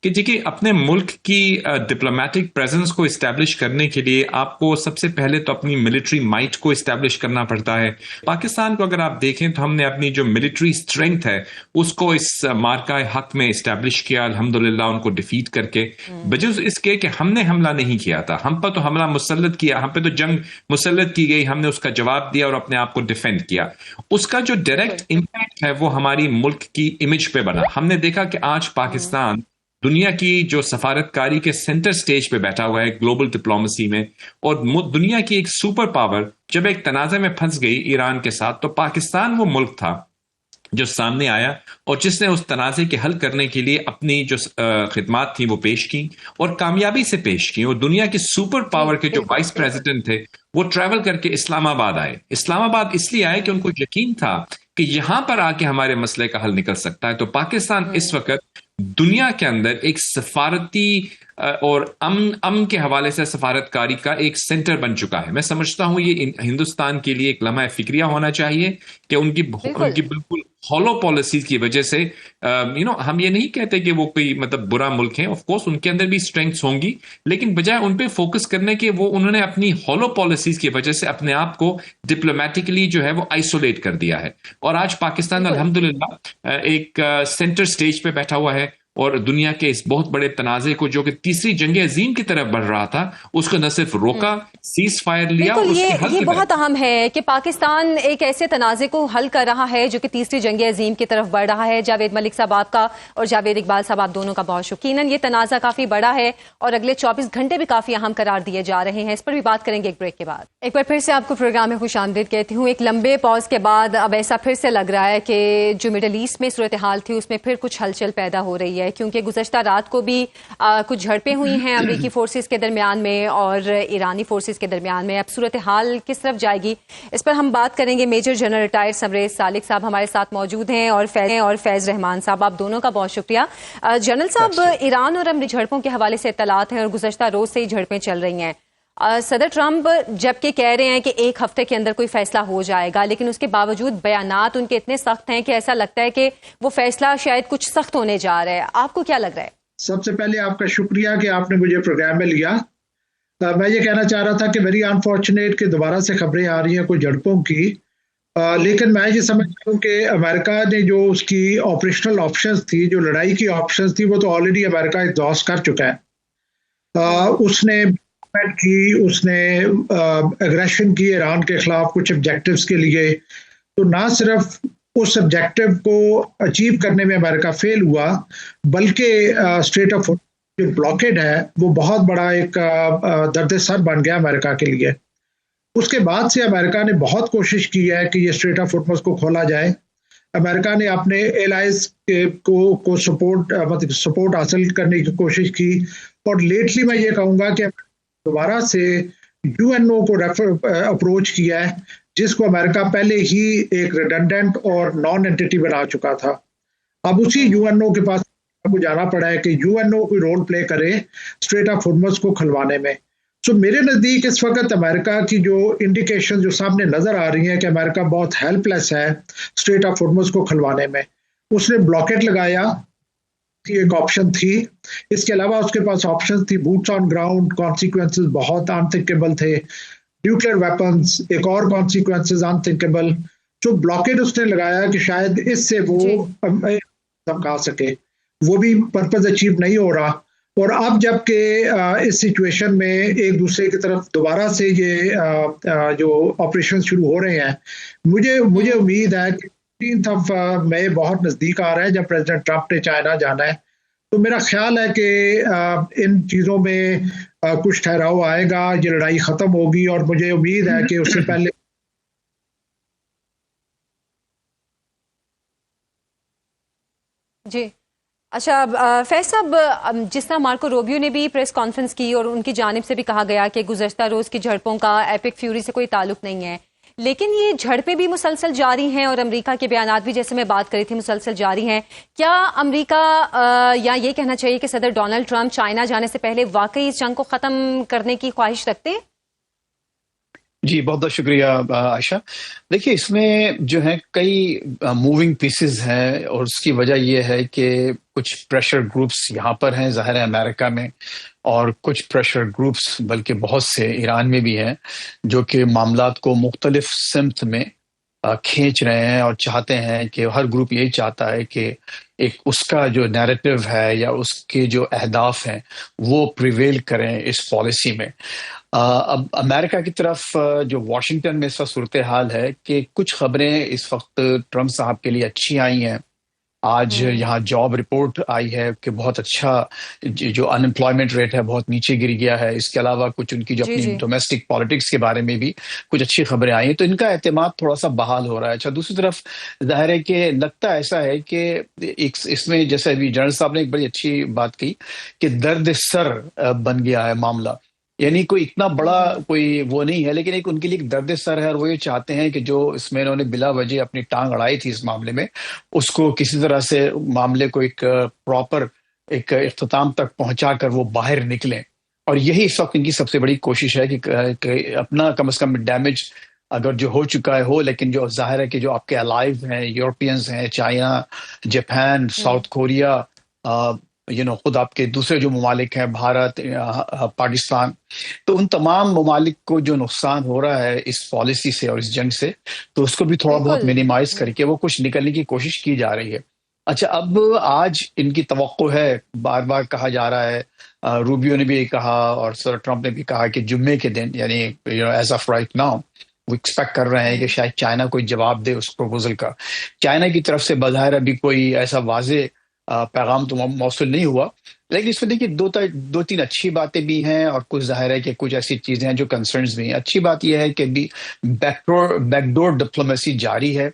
کہ دیکھیے اپنے ملک کی ڈپلومیٹک پریزنس کو اسٹیبلش کرنے کے لیے آپ کو سب سے پہلے تو اپنی ملٹری مائٹ کو اسٹیبلش کرنا پڑتا ہے. پاکستان کو اگر آپ دیکھیں تو ہم نے اپنی جو ملٹری اسٹرینتھ ہے اس کو اس مارکہ حق میں اسٹیبلش کیا الحمدللہ، ان کو ڈیفیٹ کر کے، بجز اس کے کہ ہم نے حملہ نہیں کیا تھا، ہم پر تو حملہ مسلط کیا، ہم پہ تو جنگ مسلط کی گئی، ہم نے اس کا جواب دیا اور اپنے آپ کو ڈیفینڈ کیا. اس کا جو ڈائریکٹ امپیکٹ ہے وہ ہماری ملک کی امیج پہ بنا. ہم نے دیکھا کہ آج پاکستان دنیا کی جو سفارتکاری کے سینٹر سٹیج پہ بیٹھا ہوا ہے گلوبل ڈپلومیسی میں، اور دنیا کی ایک سپر پاور جب ایک تنازع میں پھنس گئی ایران کے ساتھ تو پاکستان وہ ملک تھا جو سامنے آیا اور جس نے اس تنازع کے حل کرنے کے لیے اپنی جو خدمات تھیں وہ پیش کی اور کامیابی سے پیش کی. اور دنیا کے سپر پاور کے جو وائس پریزیڈنٹ تھے وہ ٹریول کر کے اسلام آباد آئے. اسلام آباد اس لیے آئے کہ ان کو یقین تھا کہ یہاں پر آ کے ہمارے مسئلے کا حل نکل سکتا ہے. تو پاکستان اس وقت دنیا کے اندر ایک سفارتی اور امن کے حوالے سے سفارتکاری کا ایک سینٹر بن چکا ہے. میں سمجھتا ہوں یہ ہندوستان کے لیے ایک لمحہ فکریہ ہونا چاہیے کہ ان کی بالکل ہالو پالیسیز کی وجہ سے ہم یہ نہیں کہتے کہ وہ کوئی مطلب برا ملک ہیں، آف کورس ان کے اندر بھی اسٹرینگس ہوں گی، لیکن بجائے ان پہ فوکس کرنے کے وہ انہوں نے اپنی ہالو پالیسیز کی وجہ سے اپنے آپ کو ڈپلومیٹکلی جو ہے وہ آئسولیٹ کر دیا ہے. اور آج پاکستان الحمدللہ ایک سینٹر سٹیج پہ بیٹھا ہوا ہے. اور دنیا کے اس بہت بڑے تنازع کو جو کہ تیسری جنگ عظیم کی طرف بڑھ رہا تھا اس کو نہ صرف روکا، سیز فائر لیا اور
بالکل،
اس کے حل
یہ
کی
بہت اہم ہے کہ پاکستان ایک ایسے تنازع کو حل کر رہا ہے جو کہ تیسری جنگ عظیم کی طرف بڑھ رہا ہے. جاوید ملک صاحب آپ کا اور جاوید اقبال صاحب آپ دونوں کا بہت شکریہ. یہ تنازع کافی بڑا ہے اور اگلے 24 گھنٹے بھی کافی اہم قرار دیے جا رہے ہیں. اس پر بھی بات کریں گے ایک بریک کے بعد. ایک بار پھر سے آپ کو پروگرام میں خوش آمدید کہتی ہوں. ایک لمبے پاز کے بعد اب ایسا پھر سے لگ رہا ہے کہ جو مڈل ایسٹ میں صورتحال تھی اس میں پھر کچھ ہلچل پیدا ہو رہی ہے، کیونکہ گزشتہ رات کو بھی کچھ جھڑپیں ہوئی ہیں امریکی فورسز کے درمیان میں اور ایرانی فورسز کے درمیان میں. اب صورتحال کس طرف جائے گی اس پر ہم بات کریں گے. میجر جنرل ریٹائرڈ سمریز سالک صاحب ہمارے ساتھ موجود ہیں اور فیض رحمان صاحب، آپ دونوں کا بہت شکریہ. جنرل صاحب، ایران اور امریکی جھڑپوں کے حوالے سے اطلاعات ہیں اور گزشتہ روز سے ہی جھڑپیں چل رہی ہیں. صدر ٹرمپ جبکہ کہہ رہے ہیں کہ ایک ہفتے کے اندر کوئی فیصلہ ہو جائے گا، لیکن اس کے باوجود بیانات ان کے اتنے سخت ہیں کہ ایسا لگتا ہے کہ وہ فیصلہ شاید کچھ سخت ہونے جا رہا ہے. آپ کو کیا لگ رہا ہے؟
سب سے پہلے آپ کا شکریہ کہ آپ نے مجھے پروگرام میں لیا. میں یہ کہنا چاہ رہا تھا کہ ویری انفارچونیٹ کہ دوبارہ سے خبریں آ رہی ہیں کوئی جھڑپوں کی، لیکن میں یہ سمجھتا ہوں کہ امریکہ نے جو اس کی آپریشنل آپشنز تھی، جو لڑائی کی آپشنز تھی، وہ تو آلریڈی امریکہ ایگزاسٹ کر چکا ہے. اس نے اس نے اگریشن کی ایران کے خلاف کچھ آبجیکٹیوز کے لیے، تو نہ صرف اس آبجیکٹیو کو اچیو کرنے میں امریکہ فیل ہوا، بلکہ اسٹریٹ آف جو بلاکیڈ ہے وہ بہت بڑا ایک درد سر بن گیا امریکہ کے لیے. اس کے بعد سے امریکہ نے بہت کوشش کی ہے کہ یہ اسٹریٹ آف ہارمز کو کھولا جائے. امریکہ نے اپنے ایلائز کو سپورٹ حاصل کرنے کی کوشش کی، اور لیٹلی میں یہ کہوں گا کہ دوبارہ سے یو این او کو اپروچ کیا ہے، جس کو امریکہ پہلے ہی ایک ریڈنڈنٹ اور نان اینٹی بنا چکا تھا. اب اسی یو این او کے پاس کو جانا پڑا ہے کہ یو این او کوئی رول پلے کرے اسٹریٹ آف ہارمز کو کھلوانے میں. سو میرے نزدیک اس وقت امریکہ کی جو انڈیکیشن جو سامنے نظر آ رہی ہیں کہ امریکہ بہت ہیلپ لیس ہے اسٹریٹ آف ہارمز کو کھلوانے میں. اس نے بلاکیٹ لگایا، ایک آپشن تھی. اس کے علاوہ اس کے پاس آپشن تھی بوٹس آن گراؤنڈ، کانسیکوینسز بہت انتھنکیبل تھے. نیوکلیر ویپنز ایک اور کانسیکوینسز انتھنکیبل. جو بلاکیٹ اس نے لگایا کہ شاید اس سے وہ دمکا سکے، وہ بھی پرپز اچیو نہیں ہو رہا. اور اب جب کہ اس سچویشن میں ایک دوسرے کی طرف دوبارہ سے یہ جو آپریشن شروع ہو رہے ہیں، مجھے امید ہے کہ 15 مئی بہت نزدیک آ رہا ہے جب پریزیڈنٹ ٹرمپ نے چائنا جانا ہے. تو میرا خیال ہے کہ ان چیزوں میں کچھ ٹھہراؤ آئے گا، یہ لڑائی ختم ہوگی، اور مجھے امید ہے کہ اس سے پہلے
جی اچھا. فیض صاحب، جس طرح مارکو روبیو نے بھی پریس کانفرنس کی اور ان کی جانب سے بھی کہا گیا کہ گزشتہ روز کی جھڑپوں کا ایپک فیوری سے کوئی تعلق نہیں ہے، لیکن یہ جھڑپیں بھی مسلسل جاری ہیں اور امریکہ کے بیانات بھی، جیسے میں بات کری تھی، مسلسل جاری ہیں. کیا امریکہ یا یہ کہنا چاہیے کہ صدر ڈونلڈ ٹرمپ چائنا جانے سے پہلے واقعی اس جنگ کو ختم کرنے کی خواہش رکھتے ہیں؟
جی بہت بہت شکریہ عائشہ. دیکھیے، اس میں جو ہے کئی موونگ پیسز ہیں، اور اس کی وجہ یہ ہے کہ کچھ پریشر گروپس یہاں پر ہیں ظاہر ہے امریکہ میں، اور کچھ پریشر گروپس بلکہ بہت سے ایران میں بھی ہیں جو کہ معاملات کو مختلف سمت میں کھینچ رہے ہیں اور چاہتے ہیں کہ ہر گروپ یہی چاہتا ہے کہ ایک اس کا جو نیریٹو ہے یا اس کے جو اہداف ہیں وہ پریویل کریں اس پالیسی میں. اب امریکہ کی طرف جو واشنگٹن میں اس وقت صورتحال ہے کہ کچھ خبریں اس وقت ٹرمپ صاحب کے لیے اچھی آئی ہیں. آج یہاں جاب رپورٹ آئی ہے کہ بہت اچھا جو ان امپلائمنٹ ریٹ ہے بہت نیچے گر گیا ہے. اس کے علاوہ کچھ ان کی جو اپنی ڈومیسٹک پالیٹکس کے بارے میں بھی کچھ اچھی خبریں آئی ہیں، تو ان کا اعتماد تھوڑا سا بحال ہو رہا ہے. اچھا، دوسری طرف ظاہر ہے کہ لگتا ایسا ہے کہ اس میں جیسے ابھی جنرل صاحب نے ایک بڑی اچھی بات کی کہ درد سر بن گیا ہے معاملہ. یعنی کوئی اتنا بڑا کوئی وہ نہیں ہے، لیکن ایک ان کے لیے ایک درد سر ہے، اور وہ یہ چاہتے ہیں کہ جو اس میں انہوں نے بلا وجہ اپنی ٹانگ اڑائی تھی اس معاملے میں، اس کو کسی طرح سے معاملے کو ایک پراپر ایک اختتام تک پہنچا کر وہ باہر نکلیں. اور یہی اس وقت ان کی سب سے بڑی کوشش ہے کہ اپنا کم از کم ڈیمیج اگر جو ہو چکا ہے ہو، لیکن جو ظاہر ہے کہ جو آپ کے الائیو ہیں، یورپینز ہیں، چائنا، جاپان، ساؤتھ کوریا، خود آپ کے دوسرے جو ممالک ہیں، بھارت، پاکستان، تو ان تمام ممالک کو جو نقصان ہو رہا ہے اس پالیسی سے اور اس جنگ سے، تو اس کو بھی تھوڑا بہت منیمائز کر کے وہ کچھ نکلنے کی کوشش کی جا رہی ہے. اچھا، اب آج ان کی توقع ہے، بار بار کہا جا رہا ہے، روبیو نے بھی کہا اور سر ٹرمپ نے بھی کہا کہ جمعے کے دن، یعنی ایز آف رائٹ ناؤ وہ ایکسپیکٹ کر رہے ہیں کہ شاید چائنا کوئی جواب دے اس پروپوزل کا. چائنا کی طرف سے بظاہر ابھی کوئی ایسا واضح پیغام تو موصول نہیں ہوا، لیکن اس میں دیکھیے دو تین اچھی باتیں بھی ہیں اور کچھ ظاہر ہے کہ کچھ ایسی چیزیں ہیں جو کنسرنز بھی ہیں. اچھی بات یہ ہے کہ ابھی بیک ڈور ڈپلومیسی جاری ہے.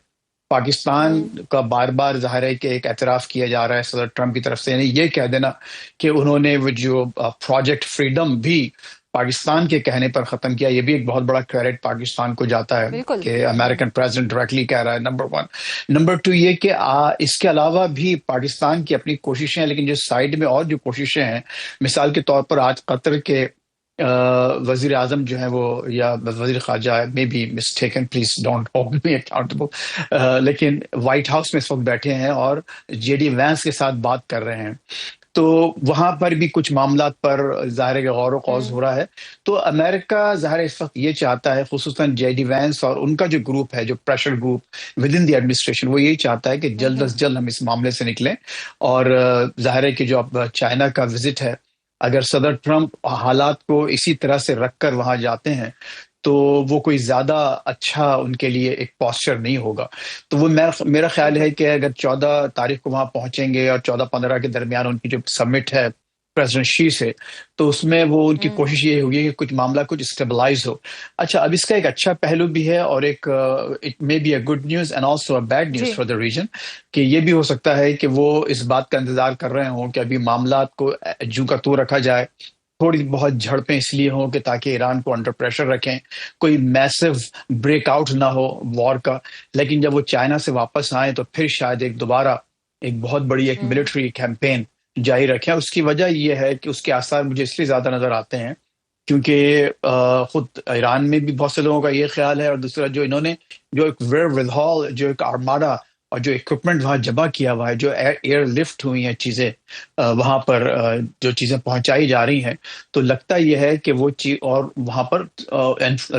پاکستان کا بار بار ظاہر ہے کہ ایک اعتراف کیا جا رہا ہے صدر ٹرمپ کی طرف سے، یعنی یہ کہہ دینا کہ انہوں نے وہ جو پروجیکٹ فریڈم بھی پاکستان کے کہنے پر ختم کیا، یہ بھی ایک بہت بڑا کریڈٹ پاکستان کو جاتا ہے
بالکل
کہ امریکن پریزیڈنٹ ڈائریکٹلی کہہ رہا ہے. نمبر 1. نمبر 2 یہ کہ اس کے علاوہ بھی پاکستان کی اپنی کوششیں ہیں، لیکن جو سائیڈ میں اور جو کوششیں ہیں، مثال کے طور پر آج قطر کے وزیر اعظم جو ہیں وہ، یا وزیر خارجہ میں be mistaken, please don't hold me accountable, لیکن وائٹ ہاؤس میں اس وقت بیٹھے ہیں اور جے ڈی وینس کے ساتھ بات کر رہے ہیں. تو وہاں پر بھی کچھ معاملات پر ظاہر ہے کہ غور و خوض ہو رہا ہے. تو امریکہ ظاہر اس وقت یہ چاہتا ہے، خصوصاً جے ڈی وینس اور ان کا جو گروپ ہے، جو pressure group with in the administration, وہ یہی چاہتا ہے کہ جلد از جلد ہم اس معاملے سے نکلیں. اور ظاہر ہے کہ جو اب چائنا کا وزٹ ہے، اگر صدر ٹرمپ حالات کو اسی طرح سے رکھ کر وہاں جاتے ہیں تو وہ کوئی زیادہ اچھا ان کے لیے ایک پوسچر نہیں ہوگا. تو وہ میرا خیال ہے کہ اگر 14 تاریخ کو وہاں پہنچیں گے اور 14-15 کے درمیان ان کی جو سمٹ ہے پریزیڈنٹ شی سے، تو اس میں وہ ان کی کوشش یہ ہوگی کہ کچھ معاملہ کچھ اسٹیبلائز ہو. اچھا، اب اس کا ایک اچھا پہلو بھی ہے اور ایک it may be a good news and also a bad news for the region, کہ یہ بھی ہو سکتا ہے کہ وہ اس بات کا انتظار کر رہے ہوں کہ ابھی معاملات کو جوں کا تو رکھا جائے، تھوڑی بہت جھڑپیں اس لیے ہوں کہ تاکہ ایران کو انڈر پریشر رکھیں، کوئی میسو بریک آؤٹ نہ ہو وار کا. لیکن جب وہ چائنا سے واپس آئیں تو پھر شاید دوبارہ ایک بہت بڑی ایک ملٹری کیمپین جاری رکھیں. اس کی وجہ یہ ہے کہ اس کے آثار مجھے اس لیے زیادہ نظر آتے ہیں کیونکہ خود ایران میں بھی بہت سے لوگوں کا یہ خیال ہے، اور دوسرا جو انہوں نے جو ایک ویئر ہال، جو ایک آرماڈا اور جو اکوپمنٹ وہاں جمع کیا ہوا ہے، جو ایئر لفٹ ہوئی ہیں چیزیں وہاں پر، جو چیزیں پہنچائی جا رہی ہیں، تو لگتا یہ ہے کہ وہ چیز اور وہاں پر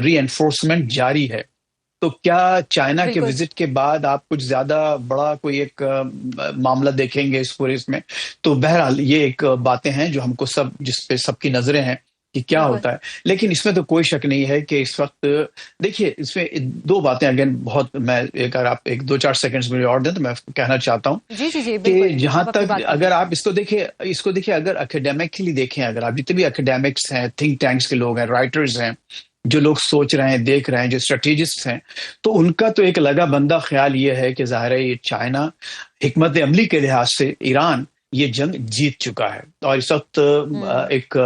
ری انفورسمنٹ جاری ہے. تو کیا چائنا کے وزٹ کے بعد آپ کچھ زیادہ بڑا کوئی ایک معاملہ دیکھیں گے اس پورے اس میں؟ تو بہرحال یہ ایک باتیں ہیں جو ہم کو جس پہ سب کی نظریں ہیں کہ کیا ہوتا ہے. لیکن اس میں تو کوئی شک نہیں ہے کہ اس وقت دیکھیے اس میں دو باتیں اگین بہت، میں اگر آپ 2-4 سیکنڈز مجھے اور دیں تو میں کہنا چاہتا ہوں کہ جہاں تک اگر آپ اس کو دیکھیں اگر اکیڈیمکلی دیکھیں، اگر آپ جتنے بھی اکیڈیمکس ہیں، تھنک ٹینکس کے لوگ ہیں، رائٹرز ہیں، جو لوگ سوچ رہے ہیں، دیکھ رہے ہیں، جو اسٹریٹجسٹ ہیں، تو ان کا تو ایک لگا بندہ خیال یہ ہے کہ ظاہر ہے یہ چائنا حکمت عملی کے لحاظ سے ایران یہ جنگ جیت چکا ہے، اور اس وقت ایک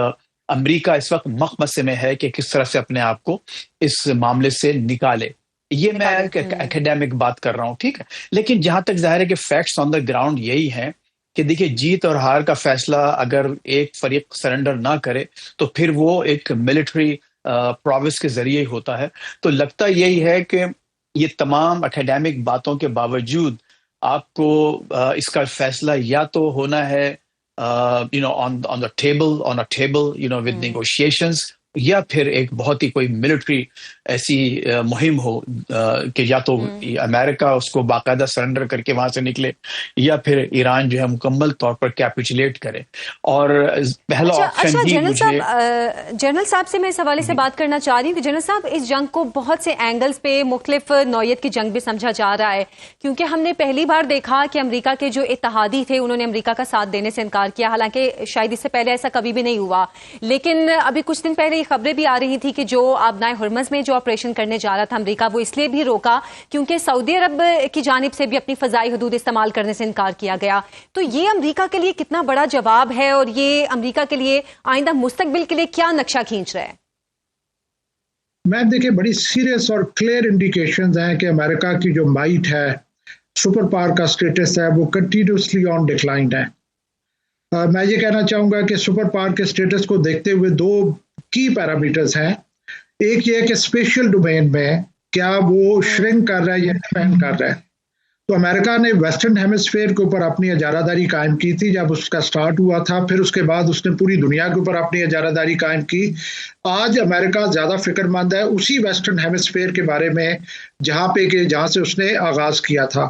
امریکہ اس وقت مخمصے میں ہے کہ کس طرح سے اپنے آپ کو اس معاملے سے نکالے. یہ میں ایک اکیڈیمک بات کر رہا ہوں، ٹھیک ہے. لیکن جہاں تک ظاہر ہے کہ فیکٹس آن دا گراؤنڈ یہی ہیں کہ دیکھیے جیت اور ہار کا فیصلہ اگر ایک فریق سرنڈر نہ کرے تو پھر وہ ایک ملٹری پرووس کے ذریعے ہی ہوتا ہے. تو لگتا یہی ہے کہ یہ تمام اکیڈیمک باتوں کے باوجود آپ کو اس کا فیصلہ یا تو ہونا ہے on a table with negotiations، یا پھر ایک بہت ہی کوئی ملٹری ایسی مہم ہو کہ یا تو امریکہ اس کو باقاعدہ سرنڈر کر کے وہاں سے نکلے، یا پھر ایران جو ہے مکمل طور پر کیپیچولیٹ کرے. اور پہلا آپشن ہی مجھے
جنرل صاحب سے میں اس حوالے سے بات کرنا چاہ رہی ہوں کہ جنرل صاحب اس جنگ کو بہت سے اینگلز پہ مختلف نوعیت کی جنگ بھی سمجھا جا رہا ہے، کیونکہ ہم نے پہلی بار دیکھا کہ امریکہ کے جو اتحادی تھے انہوں نے امریکہ کا ساتھ دینے سے انکار کیا، حالانکہ شاید اس سے پہلے ایسا کبھی بھی نہیں ہوا. لیکن ابھی کچھ دن پہلے خبریں بھی آ رہی تھی کہ جو آبنائے ہرمز میں جو آپریشن کرنے جا رہا تھا امریکہ، وہ اس لیے بھی روکا کیونکہ سعودی عرب کی جانب سے بھی اپنی فضائی حدود استعمال کرنے سے انکار کیا گیا. تو یہ امریکہ کے لیے کتنا بڑا جواب ہے اور یہ امریکہ کے لیے آئندہ مستقبل کے لیے کیا نقشہ کھینچ رہا ہے؟
میں دیکھیں بڑی سیریس اور کلیئر انڈیکیشنز ہیں کہ امریکہ کی جو مائٹ ہے، سپر پاور کا سٹیٹس ہے، وہ کنٹینیوسلی آن ڈکلائن ہے. میں یہ کہنا چاہوں گا کہ سپر پاور کے سٹیٹس کو دیکھتے ہوئے دو کی پیرامیٹرز ہیں. ایک یہ کہ اسپیشل ڈومین میں کیا وہ شرنک کر رہا ہے یا ایکسپینڈ کر رہا ہے. تو امریکہ نے ویسٹرن ہیمسفیئر کے اوپر اپنی اجارہ داری قائم کی تھی جب اس کا سٹارٹ ہوا تھا، پھر اس کے بعد اس نے پوری دنیا کے اوپر اپنی اجارہ داری قائم کی. آج امریکہ زیادہ فکر مند ہے اسی ویسٹرن ہیمسفیئر کے بارے میں جہاں سے اس نے آغاز کیا تھا.